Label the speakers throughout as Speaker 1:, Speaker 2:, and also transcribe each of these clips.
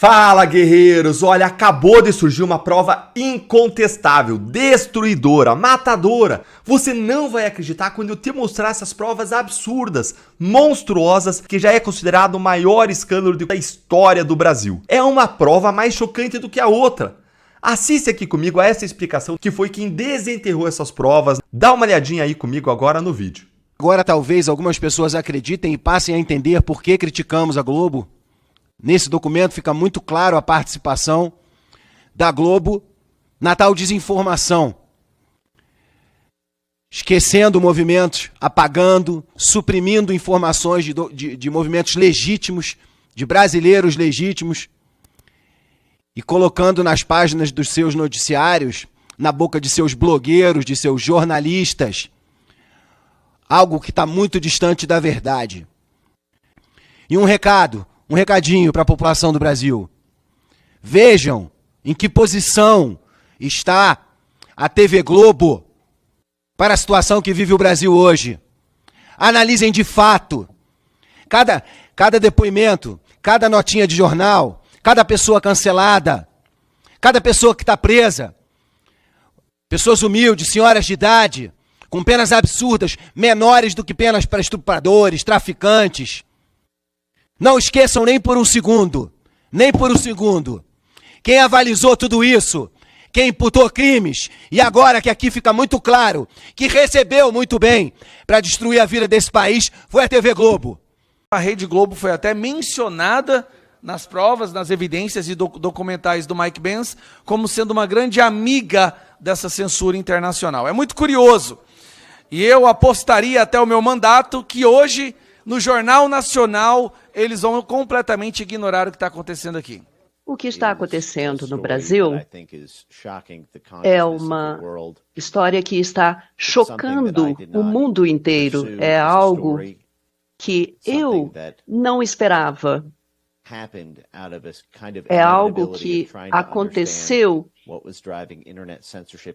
Speaker 1: Fala, guerreiros! Olha, acabou de surgir uma prova incontestável, destruidora, matadora. Você não vai acreditar quando eu te mostrar essas provas absurdas, monstruosas, que já é considerado o maior escândalo da história do Brasil. É uma prova mais chocante do que a outra. Assiste aqui comigo a essa explicação que foi quem desenterrou essas provas. Dá uma olhadinha aí comigo agora no vídeo.
Speaker 2: Agora talvez algumas pessoas acreditem e passem a entender por que criticamos a Globo. Nesse documento fica muito claro a participação da Globo na tal desinformação. Esquecendo movimentos, apagando, suprimindo informações de movimentos legítimos, de brasileiros legítimos, e colocando nas páginas dos seus noticiários, na boca de seus blogueiros, de seus jornalistas, algo que está muito distante da verdade. E um recadinho para a população do Brasil. Vejam em que posição está a TV Globo para a situação que vive o Brasil hoje. Analisem de fato cada depoimento, cada notinha de jornal, cada pessoa cancelada, cada pessoa que está presa, pessoas humildes, senhoras de idade, com penas absurdas, menores do que penas para estupradores, traficantes. Não esqueçam nem por um segundo, quem avalizou tudo isso, quem imputou crimes, e agora que aqui fica muito claro, que recebeu muito bem para destruir a vida desse país, foi a TV Globo.
Speaker 3: A Rede Globo foi até mencionada nas provas, nas evidências e documentais do Mike Pence, como sendo uma grande amiga dessa censura internacional. É muito curioso. E eu apostaria até o meu mandato que hoje, no Jornal Nacional, eles vão completamente ignorar o que está acontecendo aqui.
Speaker 4: O que está acontecendo no Brasil é uma história que está chocando o mundo inteiro. É algo que eu não esperava. É algo que aconteceu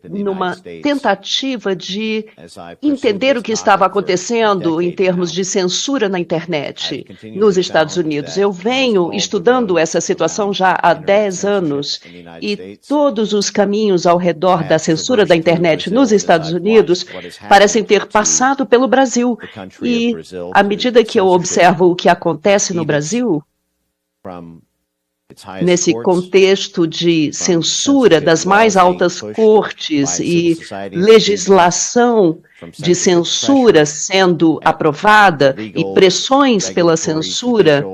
Speaker 4: numa tentativa de entender o que estava acontecendo em termos de censura na internet nos Estados Unidos. Eu venho estudando essa situação já há 10 anos e todos os caminhos ao redor da censura da internet nos Estados Unidos parecem ter passado pelo Brasil. E à medida que eu observo o que acontece no Brasil, nesse contexto de censura das mais altas cortes e legislação de censura sendo aprovada e pressões pela censura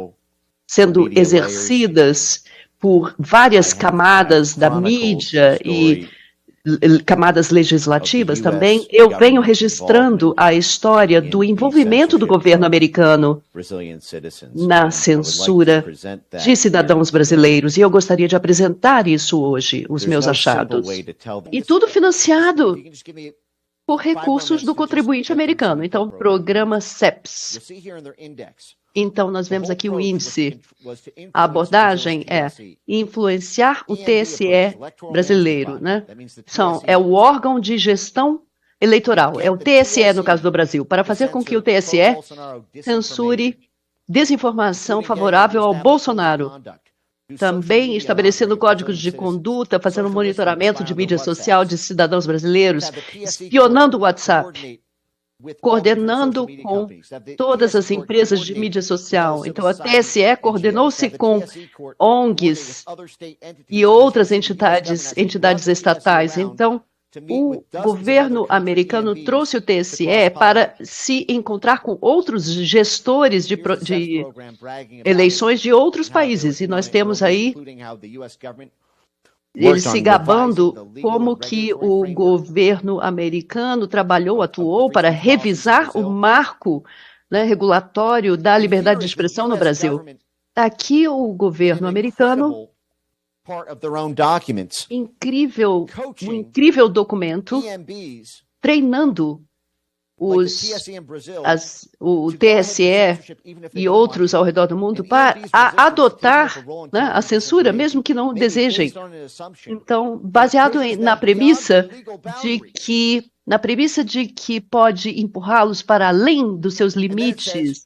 Speaker 4: sendo exercidas por várias camadas da mídia e camadas legislativas também, eu venho registrando a história do envolvimento do governo americano na censura de cidadãos brasileiros. E eu gostaria de apresentar isso hoje, os meus achados. E tudo financiado por recursos do contribuinte americano. Então, programa CEPS. Então, nós vemos aqui o índice. A abordagem é influenciar o TSE brasileiro, né? É o órgão de gestão eleitoral, é o TSE no caso do Brasil, para fazer com que o TSE censure desinformação favorável ao Bolsonaro. Também estabelecendo códigos de conduta, fazendo monitoramento de mídia social de cidadãos brasileiros, espionando o WhatsApp, coordenando com todas as empresas de mídia social. Então, a TSE coordenou-se com ONGs e outras entidades estatais. Então, o governo americano trouxe o TSE para se encontrar com outros gestores de eleições de outros países. E nós temos aí eles se gabando como que o governo americano atuou para revisar o marco, né, regulatório da liberdade de expressão no Brasil. Aqui o governo americano, um incrível documento, treinando o TSE e outros ao redor do mundo para adotar, né, a censura, mesmo que não desejem. Então, baseado na premissa de que na premissa de que pode empurrá-los para além dos seus limites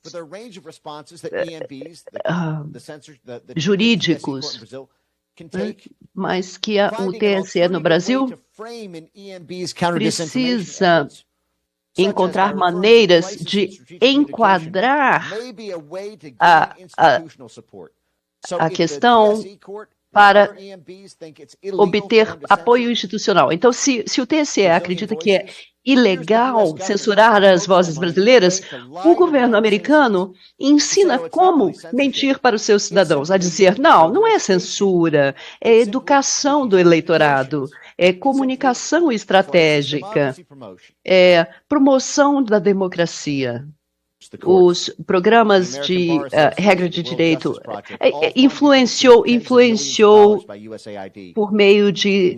Speaker 4: jurídicos, né? Mas que o TSE no Brasil precisa encontrar maneiras de enquadrar a questão para obter apoio institucional. Então, se o TSE acredita que é ilegal censurar as vozes brasileiras, o governo americano ensina como mentir para os seus cidadãos, a dizer, não é censura, é educação do eleitorado, é comunicação estratégica, é promoção da democracia. Os programas de regra de direito influenciou por meio de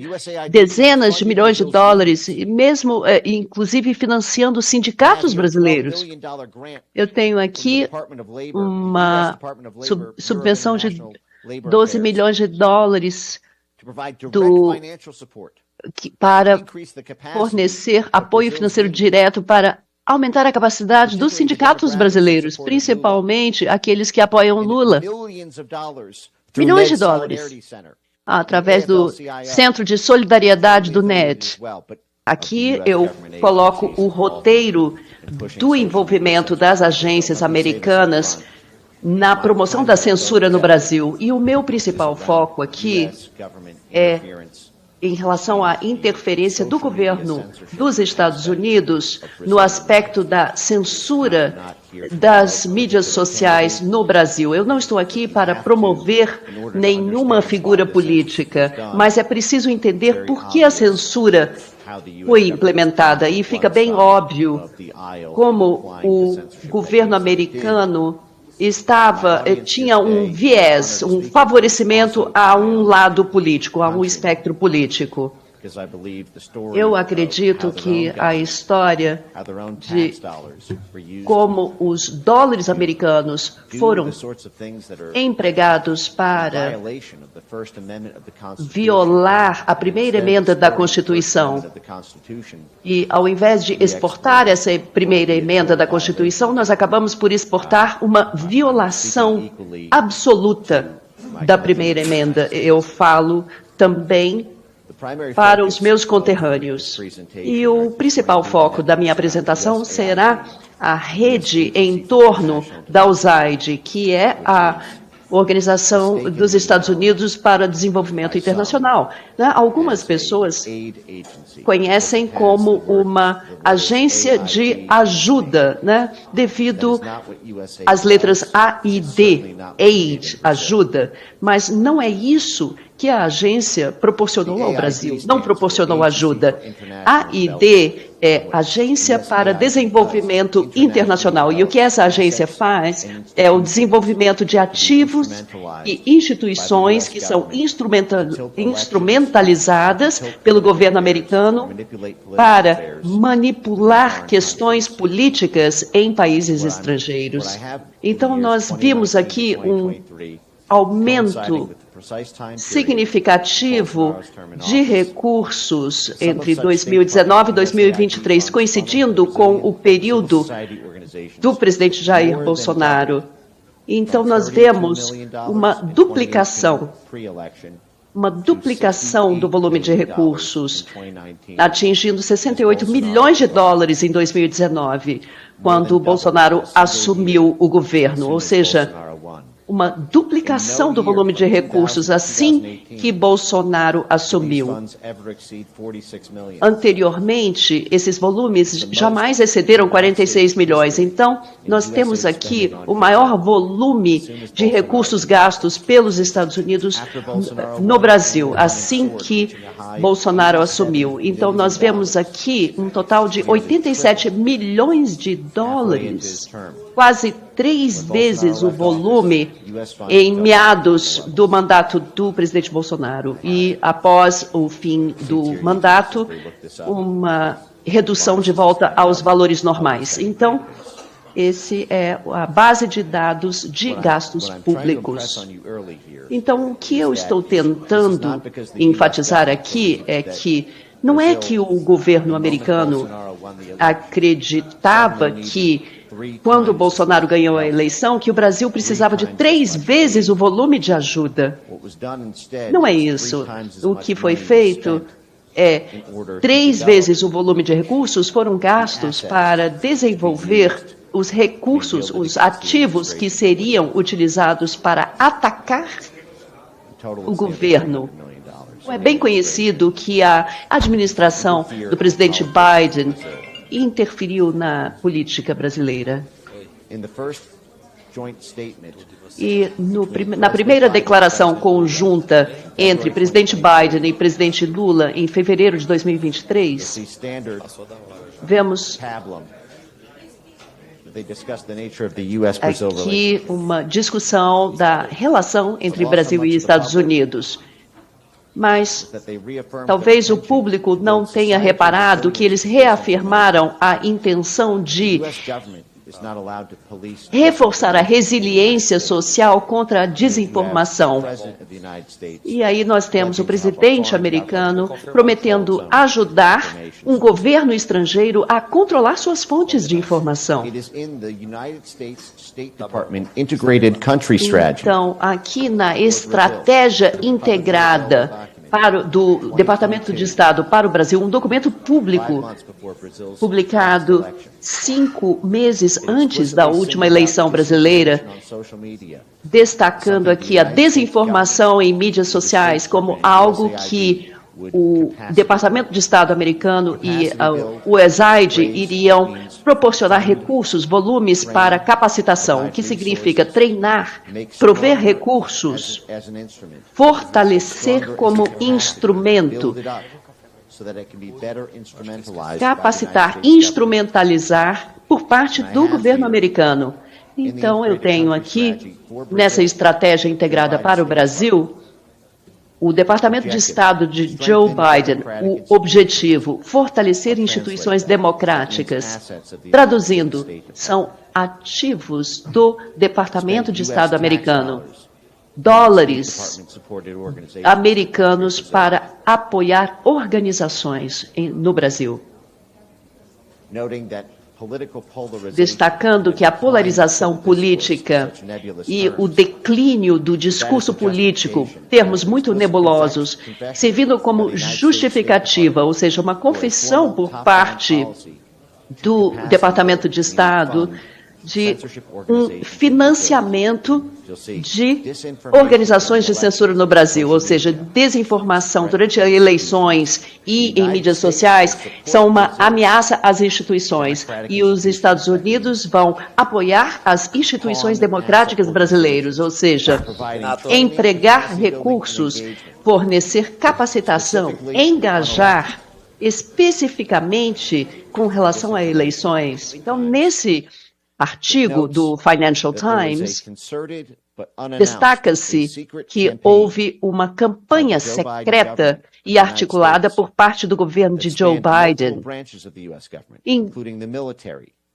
Speaker 4: dezenas de milhões de dólares, e mesmo, inclusive, financiando sindicatos brasileiros. Eu tenho aqui uma subvenção de 12 milhões de dólares para fornecer apoio financeiro direto para aumentar a capacidade dos sindicatos brasileiros, principalmente aqueles que apoiam Lula. Milhões de dólares através do Centro de Solidariedade do NED. Aqui eu coloco o roteiro do envolvimento das agências americanas na promoção da censura no Brasil. E o meu principal foco aqui é em relação à interferência do governo dos Estados Unidos no aspecto da censura das mídias sociais no Brasil. Eu não estou aqui para promover nenhuma figura política, mas é preciso entender por que a censura foi implementada. E fica bem óbvio como o governo americano tinha um viés, um favorecimento a um lado político, a um espectro político. Eu acredito que a história de como os dólares americanos foram empregados para violar a primeira emenda da Constituição, e ao invés de exportar essa primeira emenda da Constituição, nós acabamos por exportar uma violação absoluta da primeira emenda. Eu falo também para os meus conterrâneos. E o principal foco da minha apresentação será a rede em torno da USAID, que é a Organização dos Estados Unidos para Desenvolvimento Internacional. Algumas pessoas conhecem como uma agência de ajuda, devido às letras A e D, aid, ajuda, mas não é isso que a agência proporcionou ao Brasil, não proporcionou ajuda. AID é Agência para Desenvolvimento Internacional, e o que essa agência faz é o desenvolvimento de ativos e instituições que são instrumentalizadas pelo governo americano para manipular questões políticas em países estrangeiros. Então, nós vimos aqui um aumento significativo de recursos entre 2019 e 2023, coincidindo com o período do presidente Jair Bolsonaro. Então, nós vemos uma duplicação do volume de recursos, atingindo 68 milhões de dólares em 2019, quando o Bolsonaro assumiu o governo, ou seja, uma duplicação do volume de recursos assim que Bolsonaro assumiu. Anteriormente, esses volumes jamais excederam 46 milhões. Então, nós temos aqui o maior volume de recursos gastos pelos Estados Unidos no Brasil, assim que Bolsonaro assumiu. Então, nós vemos aqui um total de 87 milhões de dólares, quase 3 vezes o volume em meados do mandato do presidente Bolsonaro. E, após o fim do mandato, uma redução de volta aos valores normais. Então, esse é a base de dados de gastos públicos. Então, o que eu estou tentando enfatizar aqui é que Não é que o governo americano acreditava que, quando o Bolsonaro ganhou a eleição, que o Brasil precisava de 3 vezes o volume de ajuda. Não é isso. O que foi feito é 3 vezes o volume de recursos foram gastos para desenvolver os recursos, os ativos que seriam utilizados para atacar o governo. É bem conhecido que a administração do presidente Biden interferiu na política brasileira. E na primeira declaração conjunta entre presidente Biden e presidente Lula, em fevereiro de 2023, vemos aqui uma discussão da relação entre Brasil e Estados Unidos. Mas talvez o público não tenha reparado que eles reafirmaram a intenção de reforçar a resiliência social contra a desinformação. E aí nós temos o presidente americano prometendo ajudar um governo estrangeiro a controlar suas fontes de informação. Então, aqui na estratégia integrada do Departamento de Estado para o Brasil, um documento público publicado 5 meses antes da última eleição brasileira, destacando aqui a desinformação em mídias sociais como algo que o Departamento de Estado americano e o USAID iriam proporcionar recursos, volumes para capacitação, o que significa treinar, prover recursos, fortalecer como instrumento, capacitar, instrumentalizar por parte do governo americano. Então, eu tenho aqui, nessa estratégia integrada para o Brasil, o Departamento de Estado de Joe Biden, o objetivo, fortalecer instituições democráticas. Traduzindo, são ativos do Departamento de Estado americano. Dólares americanos para apoiar organizações no Brasil. Destacando que a polarização política e o declínio do discurso político, termos muito nebulosos, servindo como justificativa, ou seja, uma confissão por parte do Departamento de Estado de um financiamento de organizações de censura no Brasil, ou seja, desinformação durante eleições e em mídias sociais são uma ameaça às instituições. E os Estados Unidos vão apoiar as instituições democráticas brasileiras, ou seja, empregar recursos, fornecer capacitação, engajar especificamente com relação a eleições. Então, nesse artigo do Financial Times, destaca-se que houve uma campanha secreta e articulada por parte do governo de Joe Biden,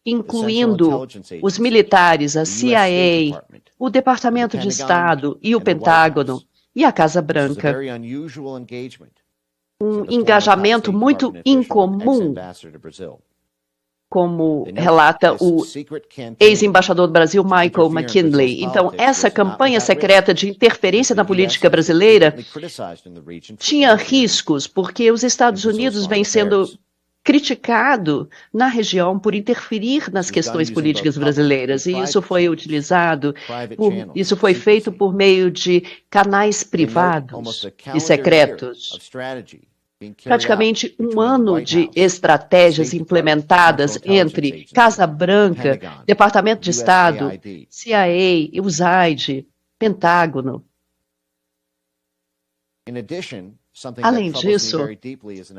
Speaker 4: incluindo os militares, a CIA, o Departamento de Estado e o Pentágono e a Casa Branca. Um engajamento muito incomum, como relata o ex-embaixador do Brasil, Michael McKinley. Então, essa campanha secreta de interferência na política brasileira tinha riscos, porque os Estados Unidos vêm sendo criticado na região por interferir nas questões políticas brasileiras. E isso foi utilizado, isso foi feito por meio de canais privados e secretos. Praticamente um ano de estratégias implementadas entre Casa Branca, Departamento de Estado, CIA, USAID, Pentágono. Além disso,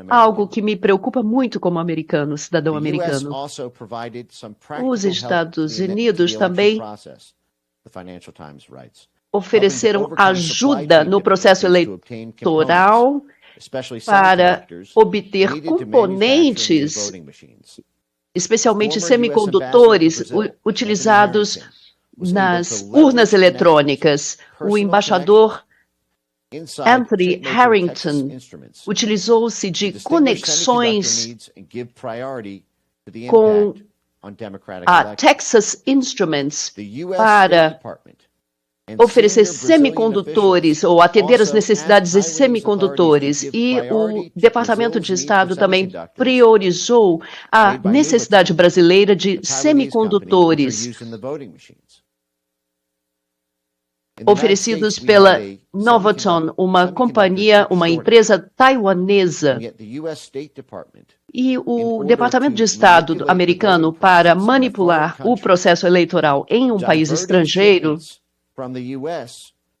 Speaker 4: algo que me preocupa muito como americano, cidadão americano, os Estados Unidos também ofereceram ajuda no processo eleitoral para obter componentes, especialmente semicondutores, utilizados nas urnas eletrônicas. O embaixador Anthony Harrington utilizou-se de conexões com a Texas Instruments para oferecer semicondutores ou atender as necessidades de semicondutores. E o Departamento de Estado também priorizou a necessidade brasileira de semicondutores oferecidos pela Novoton, uma companhia, uma empresa taiwanesa. E o Departamento de Estado americano, para manipular o processo eleitoral em um país estrangeiro,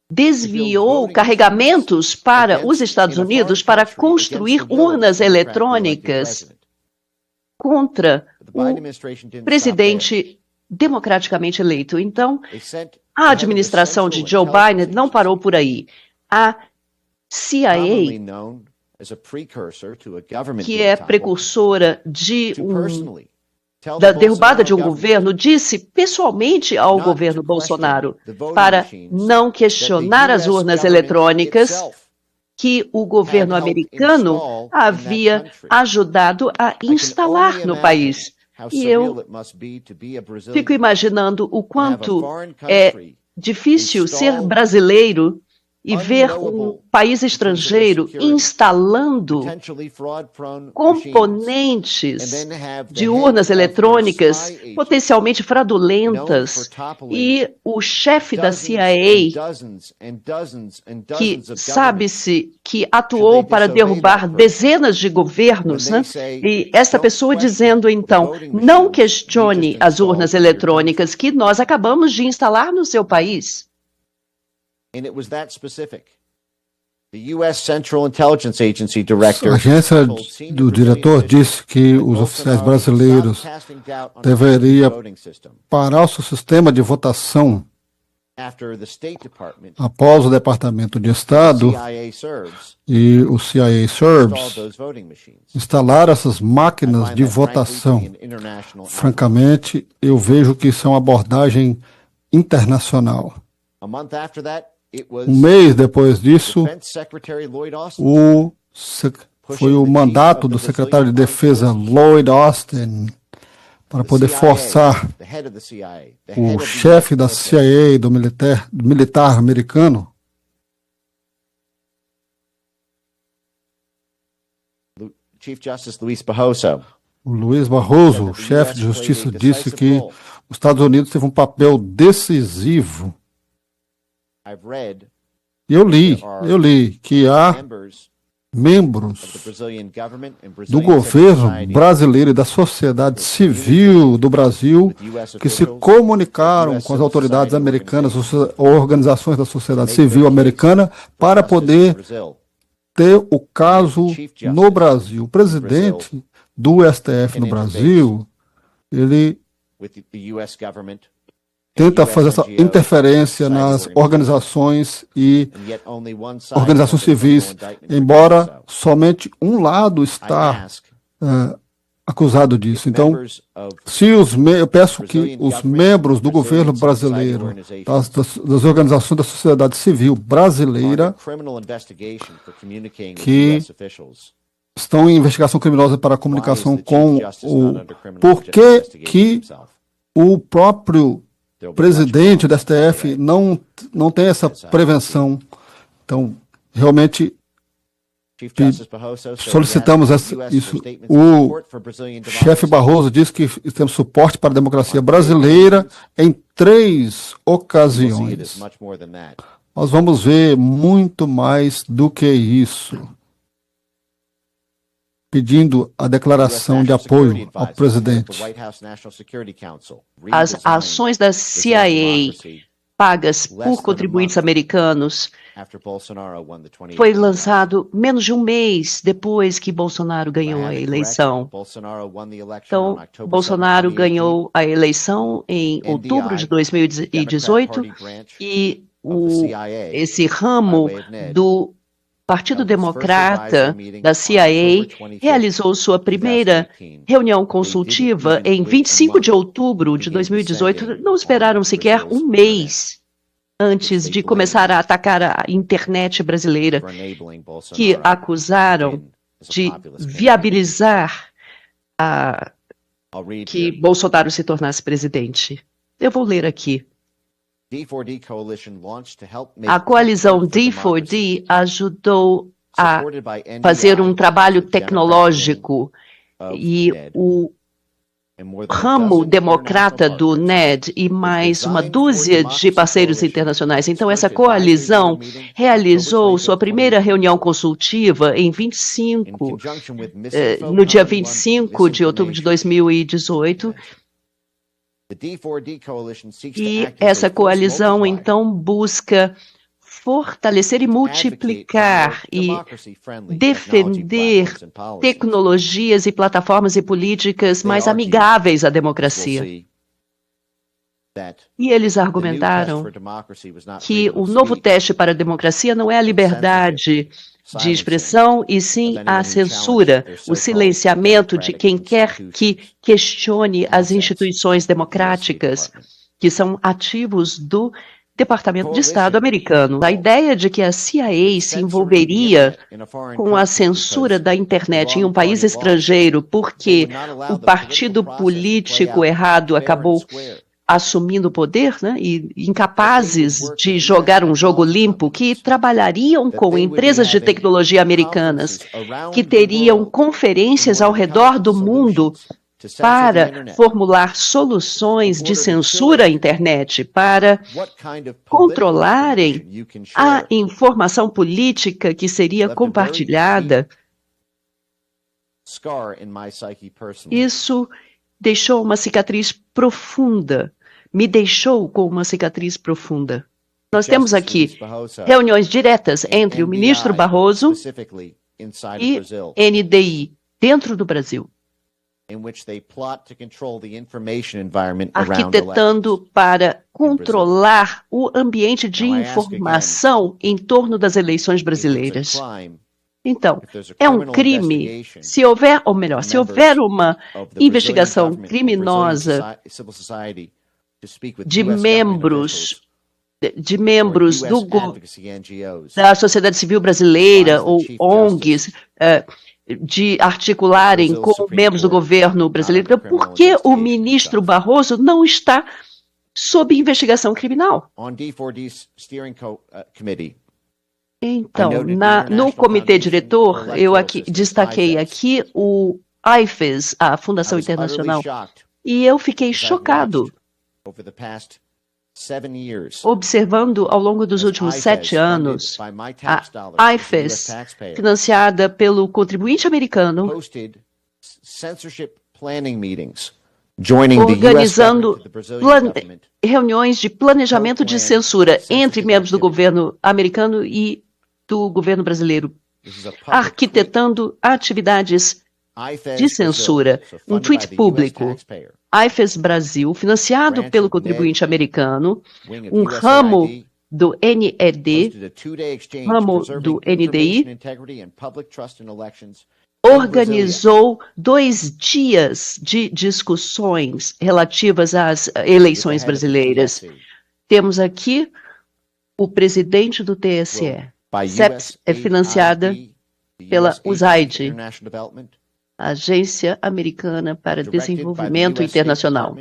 Speaker 4: desviou carregamentos para os Estados Unidos para construir urnas eletrônicas contra o presidente democraticamente eleito. Então, a administração de Joe Biden não parou por aí. A CIA, que é precursora da derrubada de um governo, disse pessoalmente ao governo Bolsonaro para não questionar as urnas eletrônicas que o governo americano havia ajudado a instalar no país. E eu fico imaginando o quanto é difícil ser brasileiro e ver um país estrangeiro instalando componentes de urnas eletrônicas potencialmente fraudulentas, e o chefe da CIA, que sabe-se que atuou para derrubar dezenas de governos, né? E essa pessoa dizendo, então, não questione as urnas eletrônicas que nós acabamos de instalar no seu país.
Speaker 5: And it was that specific. The U.S. Central Intelligence Agency Director,
Speaker 6: a agência do diretor disse que os oficiais brasileiros deveriam parar o seu sistema de votação após o Departamento de Estado e o CIA Serves instalar essas máquinas de votação. Francamente, eu vejo que isso é uma abordagem internacional. Um mês depois disso, foi o mandato do secretário de Defesa Lloyd Austin para poder forçar o chefe da CIA, do militar americano, o Luiz Barroso, o chefe de justiça, disse que os Estados Unidos teve um papel decisivo. E eu li que há membros do governo brasileiro e da sociedade civil do Brasil que se comunicaram com as autoridades americanas, organizações da sociedade civil americana, para poder ter o caso no Brasil. O presidente do STF no Brasil, ele tenta fazer essa interferência nas organizações e organizações civis, embora somente um lado está acusado disso. Então, eu peço que os membros do governo brasileiro, das organizações da sociedade civil brasileira, que estão em investigação criminosa para a comunicação com por que o próprio presidente do STF não tem essa prevenção. Então, realmente, solicitamos isso. O chefe Barroso disse que temos suporte para a democracia brasileira em 3 ocasiões. Nós vamos ver muito mais do que isso, pedindo a declaração de apoio ao presidente.
Speaker 4: As ações da CIA pagas por contribuintes americanos foi lançado menos de um mês depois que Bolsonaro ganhou a eleição. Então, Bolsonaro ganhou a eleição em outubro de 2018 e esse ramo do Partido Democrata da CIA realizou sua primeira reunião consultiva em 25 de outubro de 2018. Não esperaram sequer um mês. antes de começar a atacar a internet brasileira, que acusaram de viabilizar que Bolsonaro se tornasse presidente. Eu vou ler aqui. A coalizão D4D ajudou a fazer um trabalho tecnológico e o ramo democrata do NED e mais uma dúzia de parceiros internacionais. Então, essa coalizão realizou sua primeira reunião consultiva no dia 25 de outubro de 2018. E essa coalizão, então, busca fortalecer e multiplicar e defender tecnologias e plataformas e políticas mais amigáveis à democracia. E eles argumentaram que o novo teste para a democracia não é a liberdade de expressão, e sim a censura, o silenciamento de quem quer que questione as instituições democráticas, que são ativos do Departamento de Estado americano. A ideia de que a CIA se envolveria com a censura da internet em um país estrangeiro porque o partido político errado acabou assumindo o poder, né, e incapazes de jogar um jogo limpo, que trabalhariam com empresas de tecnologia americanas, que teriam conferências ao redor do mundo para formular soluções de censura à internet, para controlarem a informação política que seria compartilhada. Isso deixou uma cicatriz profunda, me deixou com uma cicatriz profunda. Nós temos aqui reuniões diretas entre o ministro Barroso e NDI, dentro do Brasil, arquitetando para controlar o ambiente de informação em torno das eleições brasileiras. Então, é um crime, se houver, ou melhor, se houver uma investigação criminosa de membros da sociedade civil brasileira ou ONGs, de articularem com membros do governo brasileiro. Então, por que o ministro Barroso não está sob investigação criminal? Então, no comitê diretor, eu destaquei aqui o IFES, a Fundação Internacional, e eu fiquei chocado observando ao longo dos últimos 7 anos a IFES, financiada pelo contribuinte americano, organizando reuniões de planejamento de censura entre membros do governo americano e do governo brasileiro, arquitetando atividades de censura. Um tweet público. IFES Brasil, financiado pelo contribuinte americano, um ramo do NED, ramo do NDI, organizou 2 dias de discussões relativas às eleições brasileiras. Temos aqui o presidente do TSE. CEPS é financiada pela USAID, Agência Americana para Desenvolvimento Internacional,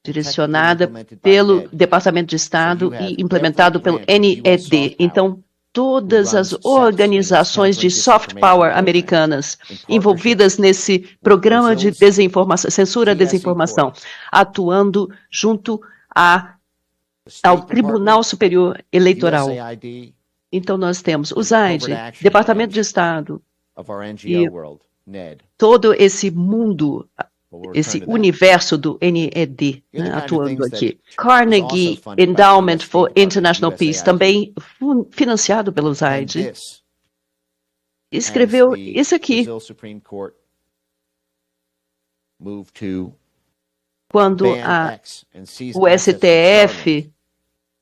Speaker 4: direcionada pelo Departamento de Estado e implementado pelo NED. Então, todas as organizações de soft power americanas envolvidas nesse programa de desinformação, censura à desinformação, atuando junto ao Tribunal Superior Eleitoral. Então, nós temos o USAID, Departamento de Estado, e todo esse mundo, esse universo do NED, né, atuando aqui. Carnegie Endowment for International Peace, também financiado pelo USAID, escreveu isso aqui. Quando o STF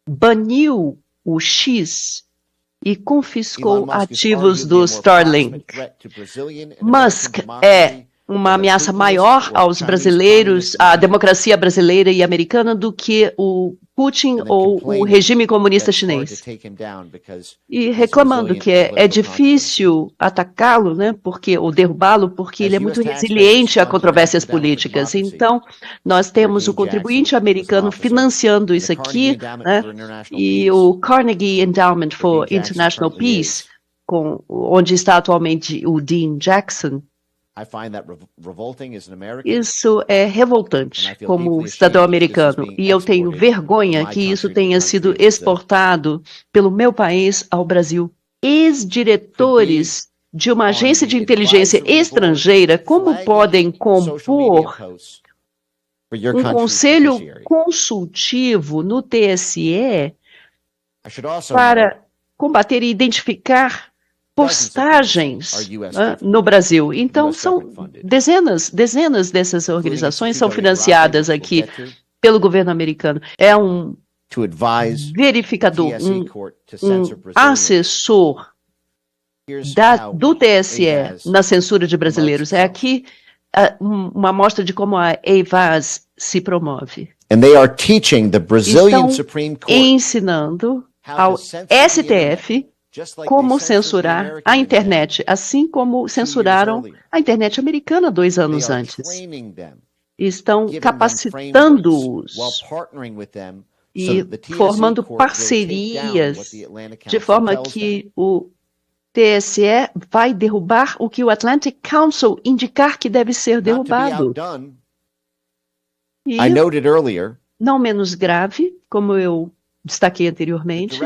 Speaker 4: baniu o X e confiscou ativos do Starlink. Musk é uma ameaça maior aos brasileiros, à democracia brasileira e americana, do que o Putin ou o regime comunista chinês. E reclamando que é difícil atacá-lo, né, ou derrubá-lo, porque ele é muito resiliente a controvérsias políticas. Então, nós temos o contribuinte americano financiando isso aqui, né, e o Carnegie Endowment for International Peace, onde está atualmente o Dean Jackson. Isso é revoltante como cidadão americano, e eu tenho vergonha que isso tenha sido exportado pelo meu país ao Brasil. Ex-diretores de uma agência de inteligência estrangeira, como podem compor um conselho consultivo no TSE para combater e identificar postagens no Brasil? Então, são dezenas dessas organizações são financiadas aqui pelo governo americano. É um verificador, um assessor do TSE na censura de brasileiros. É aqui uma amostra de como a EIVAS se promove. Estão ensinando ao STF como censurar a internet, assim como censuraram a internet americana 2 anos antes. Estão capacitando-os e formando parcerias de forma que o TSE vai derrubar o que o Atlantic Council indicar que deve ser derrubado. E, não menos grave, como eu destaquei anteriormente,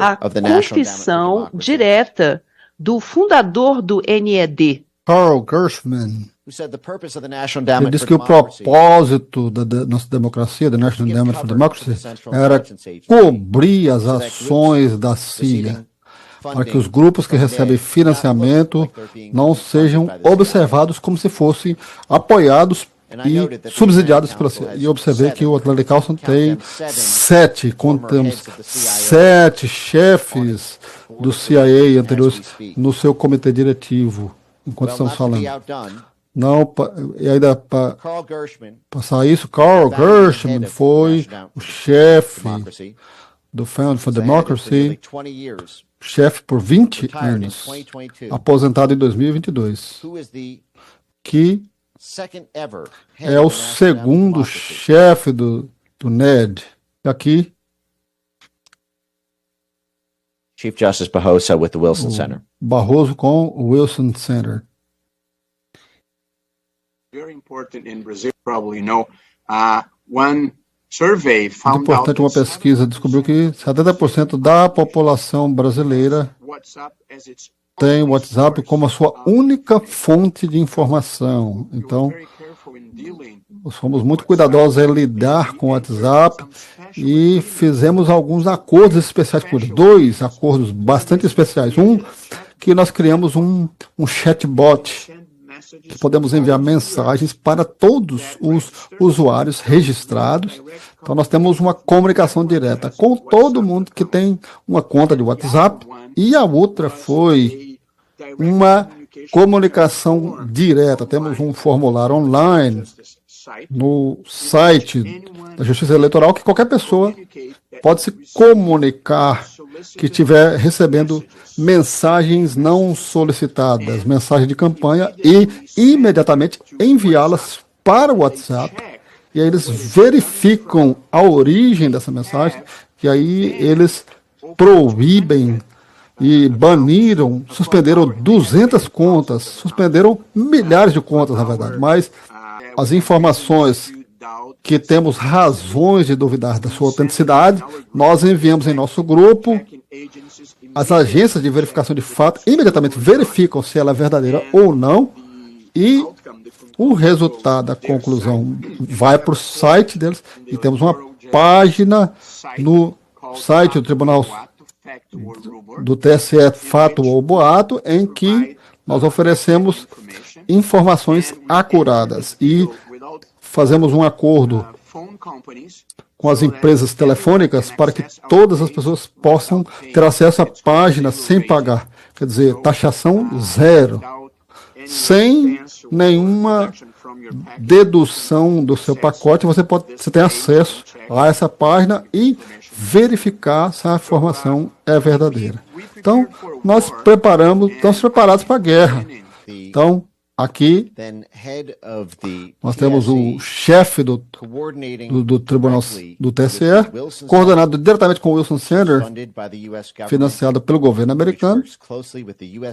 Speaker 4: a confissão direta do fundador do NED,
Speaker 6: Carl Gershman. Ele disse que o propósito da nossa democracia, da National Endowment for Democracy, era cobrir as ações da CIA, para que os grupos que recebem financiamento não sejam observados como se fossem apoiados e subsidiados pela CIA. E observei que o Atlantic Council tem 7 chefes do CIA anteriores no seu comitê diretivo, enquanto estamos falando. Não, e ainda para passar isso, Carl Gershman foi o chefe do Fund for Democracy, chefe por 20 anos, aposentado em 2022, que é o segundo chefe do NED. Aqui,
Speaker 5: Chief Justice Barroso with the Wilson Center.
Speaker 6: Barroso com o Wilson Center.
Speaker 7: Very important in Brazil, probably you know, one survey found
Speaker 6: Muito importante, uma pesquisa descobriu que 70% da população brasileira tem o WhatsApp como a sua única fonte de informação. Então, fomos muito cuidadosos em lidar com o WhatsApp e fizemos alguns acordos especiais por 2 acordos bastante especiais. Um, que nós criamos um chatbot, que podemos enviar mensagens para todos os usuários registrados. Então, nós temos uma comunicação direta com todo mundo que tem uma conta de WhatsApp. E a outra foi uma comunicação direta. Temos um formulário online no site da Justiça Eleitoral que qualquer pessoa pode se comunicar que estiver recebendo mensagens não solicitadas, mensagens de campanha, e imediatamente enviá-las para o WhatsApp. E aí eles verificam a origem dessa mensagem, e aí eles proíbem e baniram, suspenderam 200 contas, suspenderam milhares de contas, na verdade, mas as informações que temos razões de duvidar da sua autenticidade, nós enviamos em nosso grupo. As agências de verificação de fato imediatamente verificam se ela é verdadeira ou não, e o resultado, a conclusão, vai para o site deles, e temos uma página no site do Tribunal do TSE, Fato ou Boato, em que nós oferecemos informações acuradas e fazemos um acordo com as empresas telefônicas para que todas as pessoas possam ter acesso à página sem pagar. Quer dizer, taxação zero. sem nenhuma dedução do seu pacote. Você tem acesso a essa página e verificar se a informação é verdadeira. Então, nós estamos preparados para a guerra. Então, aqui, nós temos o chefe do tribunal do TSE, coordenado diretamente com o Wilson Center, financiado pelo governo americano,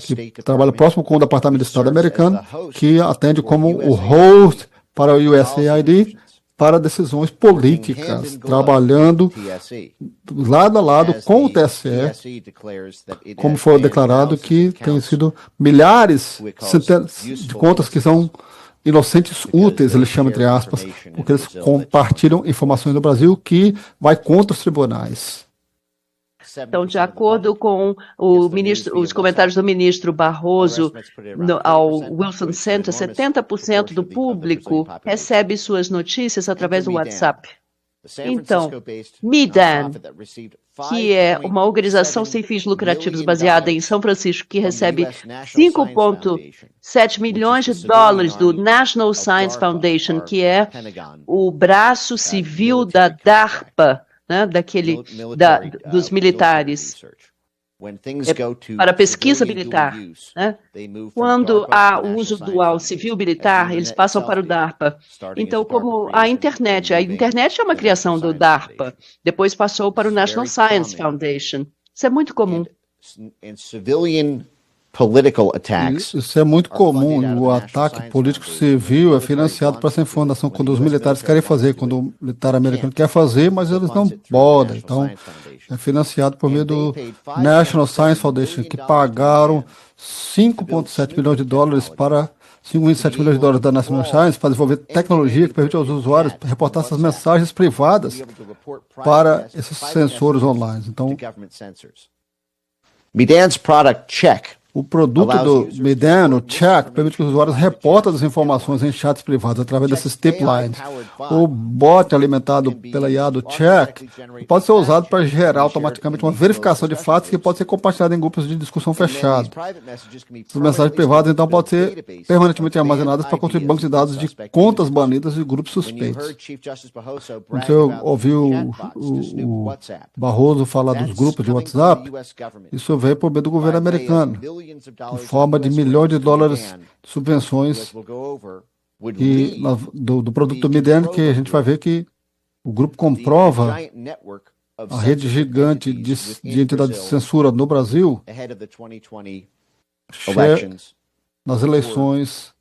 Speaker 6: que trabalha próximo com o Departamento de Estado americano, que atende como o host para o USAID, para decisões políticas, trabalhando lado a lado com o TSE, como foi declarado que tem sido milhares, centenas de contas que são inocentes úteis, eles chamam entre aspas, porque eles compartilham informações do Brasil que vai contra os tribunais.
Speaker 4: Então, de acordo com os comentários do ministro Barroso ao Wilson Center, 70% do público recebe suas notícias através do WhatsApp. Então, Medan, que é uma organização sem fins lucrativos baseada em São Francisco, que recebe 5,7 milhões de dólares do National Science Foundation, que é o braço civil da DARPA, né, dos militares, para pesquisa militar. Né? Quando há o uso dual civil-militar, eles passam para o DARPA. Então, como a internet é uma criação do DARPA, depois passou para o National Science Foundation. Isso é muito comum.
Speaker 6: Isso é muito comum. O ataque político civil é financiado para essa informação quando os militares querem fazer, quando o militar americano quer fazer, mas eles não podem. Então, é financiado por meio do National Science Foundation, que pagaram 5,7 milhões de dólares para 5,7 milhões de dólares da National Science para desenvolver tecnologia que permite aos usuários reportar essas mensagens privadas para esses sensores online. Então,
Speaker 5: Medan's product check.
Speaker 6: O produto do Medan, o Check, permite que os usuários reportem as informações em chats privados através desses tip lines. O bot alimentado pela IA do Check pode ser usado para gerar automaticamente uma verificação de fatos que pode ser compartilhada em grupos de discussão fechados. As mensagens privadas, então, podem ser permanentemente armazenadas para construir bancos de dados de contas banidas de grupos suspeitos. Quando você ouviu o Barroso falar dos grupos de WhatsApp, isso veio por meio do governo americano, em forma de milhões de dólares de subvenções do produto Medan, que a gente vai ver que o grupo comprova a rede gigante de entidades de censura no Brasil nas eleições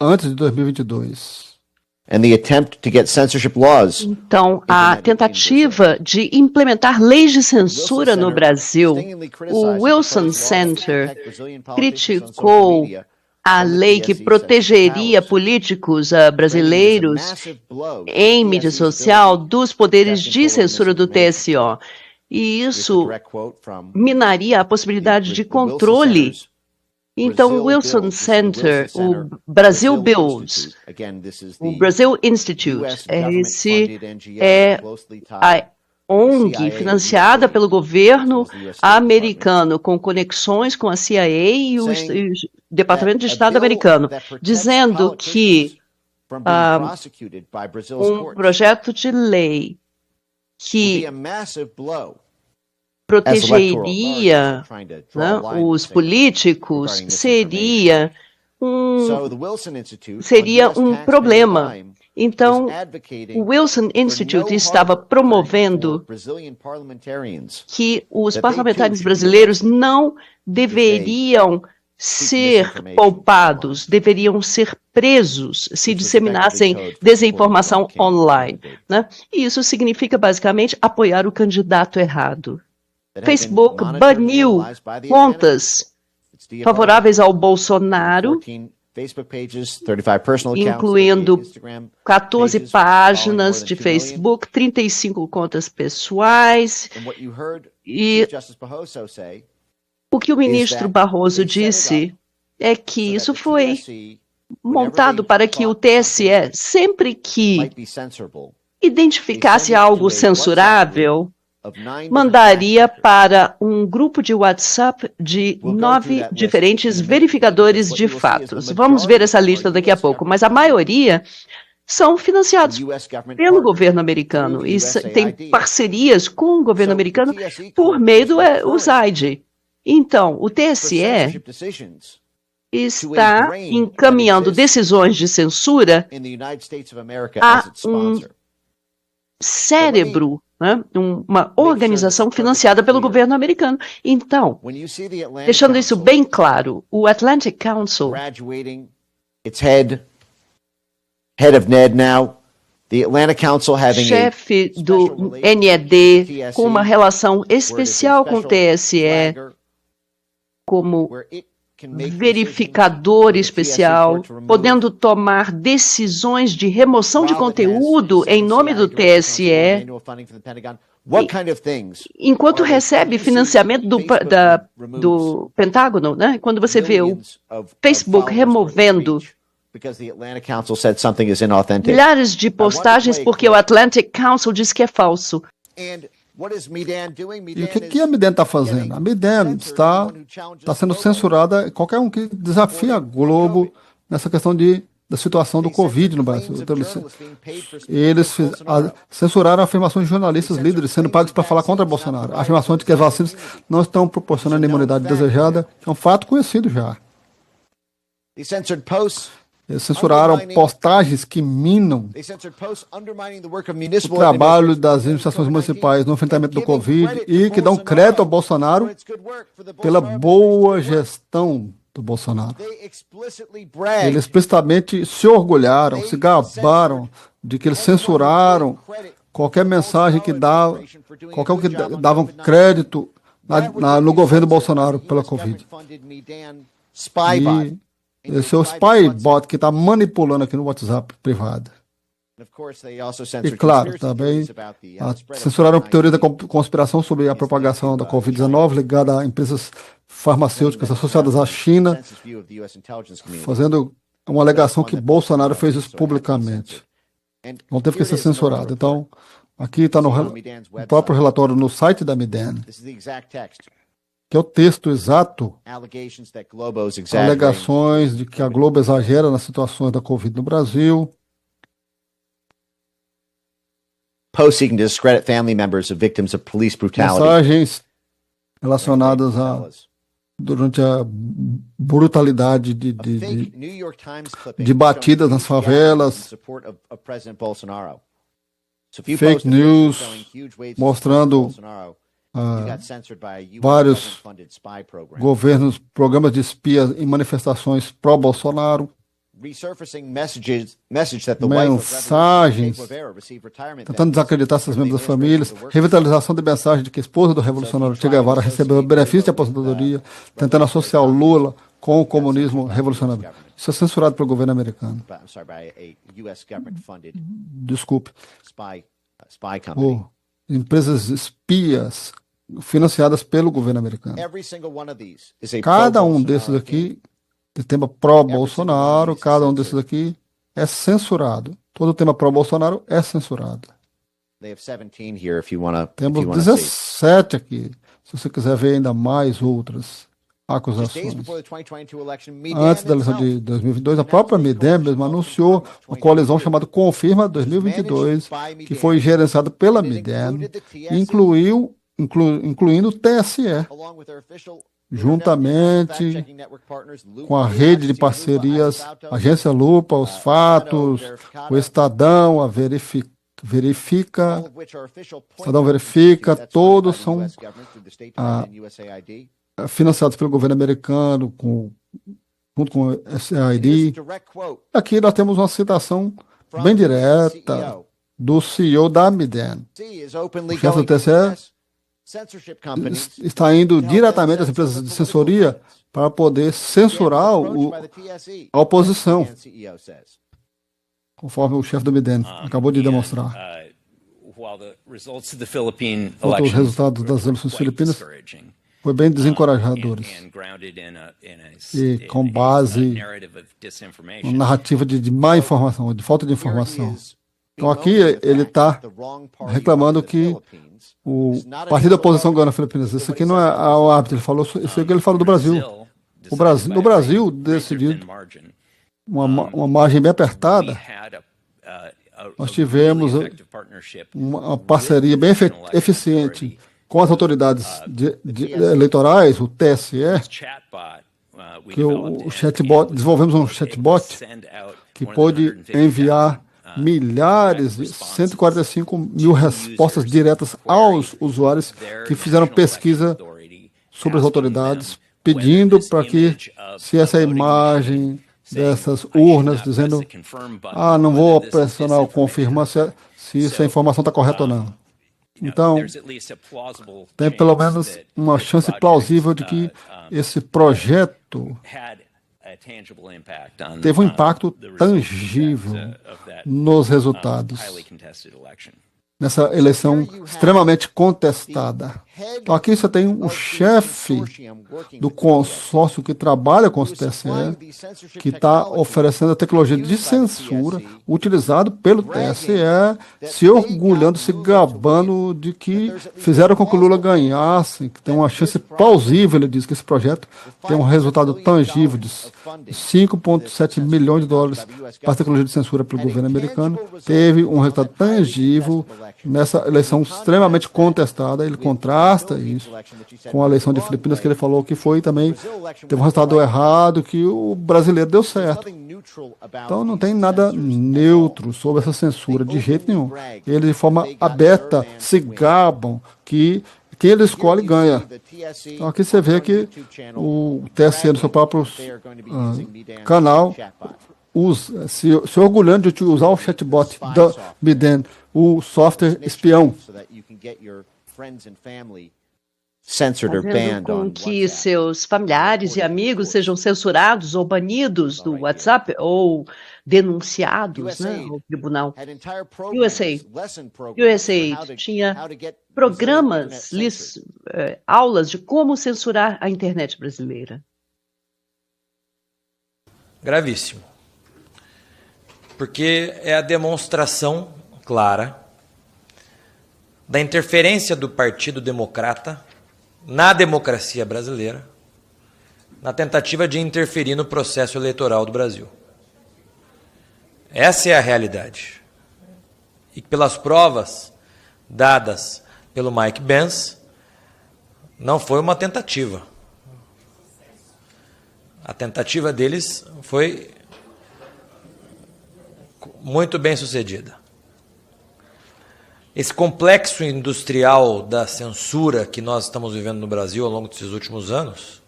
Speaker 6: antes de 2022.
Speaker 4: Então, a tentativa de implementar leis de censura no Brasil, o Wilson Center criticou a lei que protegeria políticos brasileiros em mídia social dos poderes de censura do TSO. E isso minaria a possibilidade de controle. Então, o Wilson Center, o Brasil Builds, o Brasil Institute, esse é a ONG financiada pelo governo americano, com conexões com a CIA e o Departamento de Estado americano, dizendo que um projeto de lei que protegeria, né, os políticos seria um problema. Então, o Wilson Institute estava promovendo que os parlamentares brasileiros não deveriam ser poupados, deveriam ser presos se disseminassem desinformação online. Né? E isso significa, basicamente, apoiar o candidato errado. Facebook baniu contas favoráveis ao Bolsonaro, incluindo 14 páginas de Facebook, 35 contas pessoais. E o que o ministro Barroso disse é que isso foi montado para que o TSE, sempre que identificasse algo censurável, mandaria para um grupo de WhatsApp de 9 diferentes verificadores de fatos. Vamos ver essa lista daqui a pouco, mas a maioria são financiados pelo governo americano e tem parcerias com o governo americano por meio do USAID. Então, o TSE está encaminhando decisões de censura a um cérebro, né, uma organização financiada pelo governo americano. Então, deixando isso bem claro, o Atlantic Council,
Speaker 5: head of NED now, the Atlanta Council having
Speaker 4: chefe do NED, com uma relação especial com o TSE, como verificador especial, podendo tomar decisões de remoção de conteúdo em nome do TSE, enquanto recebe financiamento do Pentágono, né? Quando você vê o Facebook removendo milhares de postagens porque o Atlantic Council diz que é falso.
Speaker 6: E o que a Miden está fazendo? A Miden está sendo censurada, qualquer um que desafia a Globo nessa questão da situação do Covid no Brasil. Então, eles censuraram afirmações de jornalistas líderes sendo pagos para falar contra Bolsonaro. A afirmação de que as vacinas não estão proporcionando a imunidade desejada é um fato conhecido já. Eles censuraram postagens que minam o trabalho das administrações municipais no enfrentamento do Covid e que dão crédito ao Bolsonaro pela boa gestão do Bolsonaro. Eles explicitamente se orgulharam, se gabaram de que eles censuraram qualquer mensagem que dava, qualquer um que davam crédito no governo Bolsonaro pela Covid. Esse é o Spybot que está manipulando aqui no WhatsApp privado. E claro, também censuraram teoria da conspiração sobre a propagação da Covid-19 ligada a empresas farmacêuticas associadas à China, fazendo uma alegação que Bolsonaro fez isso publicamente. Não teve que ser censurado. Então, aqui está no próprio relatório no site da Miden, que é o texto exato, alegações de que a Globo exagera nas situações da Covid no Brasil.
Speaker 5: Seeking to discredit family members of victims of police brutality.
Speaker 6: Mensagens relacionadas durante a brutalidade de batidas nas favelas, fake news, mostrando vários governos, programas de espias em manifestações pró-Bolsonaro, mensagens tentando desacreditar essas membros das famílias, revitalização de mensagem de que a esposa do revolucionário Che Guevara recebeu benefício de aposentadoria, tentando associar o Lula com o comunismo revolucionário. Isso é censurado pelo governo americano. Desculpe. Empresas espias financiadas pelo governo americano. Cada um desses aqui tem tema pró-Bolsonaro, cada um desses aqui é censurado. Todo tema pró-Bolsonaro é censurado. Temos 17 aqui, se você quiser ver ainda mais outras acusações. Antes da eleição de 2022, a própria Miden mesmo anunciou uma coalizão chamada Confirma 2022, que foi gerenciada pela Miden, incluindo o TSE, juntamente com a rede de parcerias, Agência Lupa, Os Fatos, o Estadão, a Estadão Verifica, todos são financiados pelo governo americano, junto com o SAID. Aqui nós temos uma citação bem direta do CEO da Miden. O chefe do TSE está indo diretamente às empresas de censoria para poder censurar a oposição, conforme o chefe do Miden acabou de demonstrar. Quanto aos resultados das eleições filipinas, foi bem desencorajadores. E com base na narrativa de má informação, de falta de informação. Então aqui ele está reclamando que o partido da oposição ganhou na Filipinas. Isso aqui não é o árbitro, ele falou isso que ele falou do Brasil. No Brasil decidido uma margem bem apertada. Nós tivemos uma parceria bem eficiente com as autoridades eleitorais, o TSE, que o chatbot, desenvolvemos um chatbot que pôde enviar milhares, 145 mil respostas diretas aos usuários que fizeram pesquisa sobre as autoridades, pedindo para que, se essa imagem dessas urnas dizendo, não vou pressionar ou confirmar se essa informação está correta ou não. Então, tem pelo menos uma chance plausível de que esse projeto teve um impacto tangível nos resultados nessa eleição extremamente contestada. Então aqui você tem o chefe do consórcio que trabalha com os TSE, que está oferecendo a tecnologia de censura utilizado pelo TSE, se orgulhando, se gabando de que fizeram com que o Lula ganhasse, que tem uma chance plausível, ele diz que esse projeto tem um resultado tangível de 5,7 milhões de dólares para a tecnologia de censura pelo governo americano, teve um resultado tangível nessa eleição extremamente contestada. Ele contrasta isso com a eleição de Filipinas, que ele falou que foi também, teve um resultado errado, que o brasileiro deu certo. Então não tem nada neutro sobre essa censura, de jeito nenhum. Eles, de forma aberta, se gabam que quem ele escolhe ganha. Então aqui você vê que o TSE, no seu próprio canal, se orgulhando de usar o chatbot da Biden, o software espião.
Speaker 4: Fazendo com que seus familiares e amigos sejam censurados ou banidos do WhatsApp ou denunciados, né, ao tribunal. USA tinha programas, aulas de como censurar a internet brasileira.
Speaker 8: Gravíssimo. Porque é a demonstração clara da interferência do Partido Democrata na democracia brasileira, na tentativa de interferir no processo eleitoral do Brasil. Essa é a realidade. E pelas provas dadas pelo Mike Pence, não foi uma tentativa. A tentativa deles foi muito bem sucedida. Esse complexo industrial da censura que nós estamos vivendo no Brasil ao longo desses últimos anos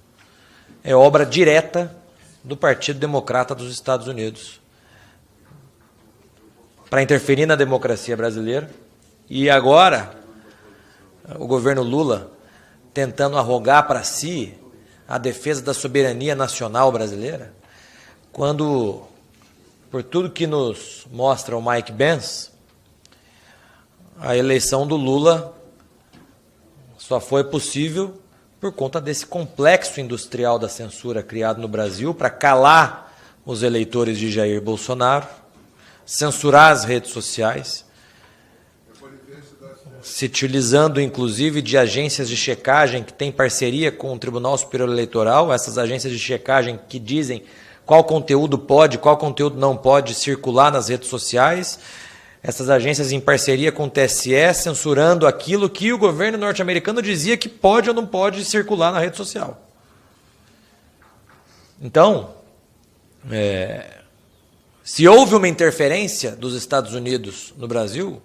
Speaker 8: é obra direta do Partido Democrata dos Estados Unidos para interferir na democracia brasileira. E agora, o governo Lula tentando arrogar para si a defesa da soberania nacional brasileira, quando, por tudo que nos mostra o Mike Pence, a eleição do Lula só foi possível por conta desse complexo industrial da censura criado no Brasil para calar os eleitores de Jair Bolsonaro, censurar as redes sociais, se utilizando inclusive de agências de checagem que têm parceria com o Tribunal Superior Eleitoral, essas agências de checagem que dizem qual conteúdo pode, qual conteúdo não pode circular nas redes sociais, essas agências em parceria com o TSE, censurando aquilo que o governo norte-americano dizia que pode ou não pode circular na rede social. Então, se houve uma interferência dos Estados Unidos no Brasil,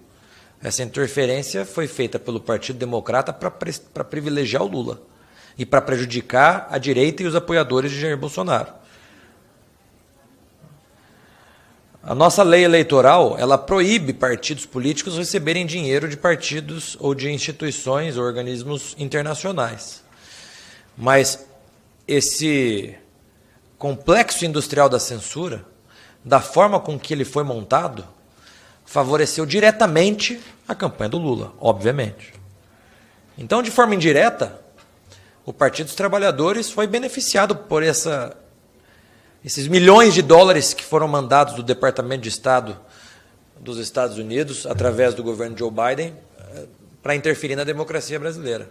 Speaker 8: essa interferência foi feita pelo Partido Democrata para privilegiar o Lula e para prejudicar a direita e os apoiadores de Jair Bolsonaro. A nossa lei eleitoral, ela proíbe partidos políticos receberem dinheiro de partidos ou de instituições ou organismos internacionais. Mas esse complexo industrial da censura, da forma com que ele foi montado, favoreceu diretamente a campanha do Lula, obviamente. Então, de forma indireta, o Partido dos Trabalhadores foi beneficiado por esses milhões de dólares que foram mandados do Departamento de Estado dos Estados Unidos, através do governo Joe Biden, para interferir na democracia brasileira.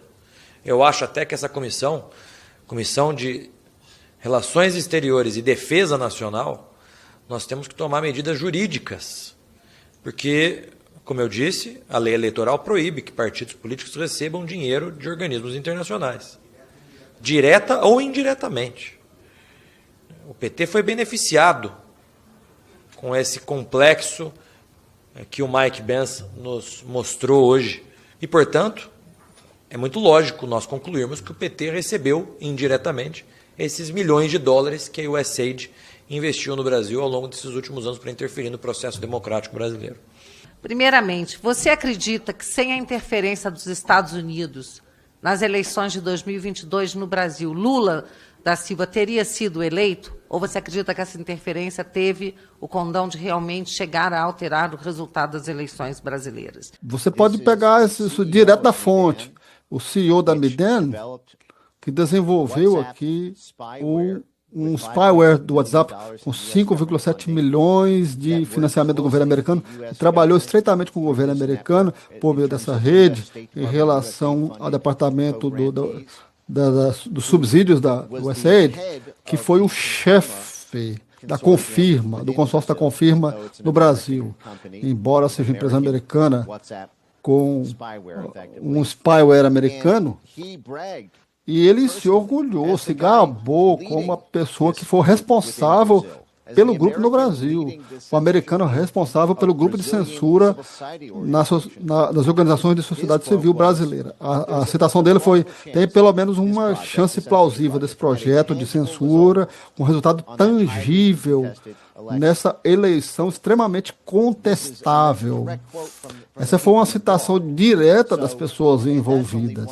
Speaker 8: Eu acho até que essa Comissão de Relações Exteriores e Defesa Nacional, nós temos que tomar medidas jurídicas, porque, como eu disse, a lei eleitoral proíbe que partidos políticos recebam dinheiro de organismos internacionais, direta ou indiretamente. O PT foi beneficiado com esse complexo que o Mike Pence nos mostrou hoje. E, portanto, é muito lógico nós concluirmos que o PT recebeu indiretamente esses milhões de dólares que a USAID investiu no Brasil ao longo desses últimos anos para interferir no processo democrático brasileiro.
Speaker 9: Primeiramente, você acredita que sem a interferência dos Estados Unidos nas eleições de 2022 no Brasil, Lula da Silva teria sido eleito? Ou você acredita que essa interferência teve o condão de realmente chegar a alterar o resultado das eleições brasileiras?
Speaker 6: Você pode pegar isso direto da fonte. O CEO da Miden, que desenvolveu aqui um spyware do WhatsApp com 5,7 milhões de financiamento do governo americano, e trabalhou estreitamente com o governo americano por meio dessa rede em relação ao departamento dos subsídios da USAID, que foi o chefe da Confirma, do consórcio da Confirma no Brasil. Embora seja empresa americana com um spyware americano, e ele se orgulhou, se gabou como a pessoa que foi responsável pelo grupo no Brasil, o americano responsável pelo grupo de censura nas organizações de sociedade civil brasileira. A citação dele foi: tem pelo menos uma chance plausível desse projeto de censura, um resultado tangível nessa eleição extremamente contestável. Essa foi uma citação direta das pessoas envolvidas.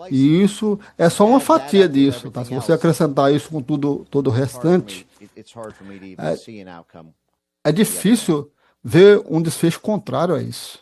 Speaker 6: E isso é só uma fatia disso, tá? Se você acrescentar isso com todo o restante, é difícil ver um desfecho contrário a isso.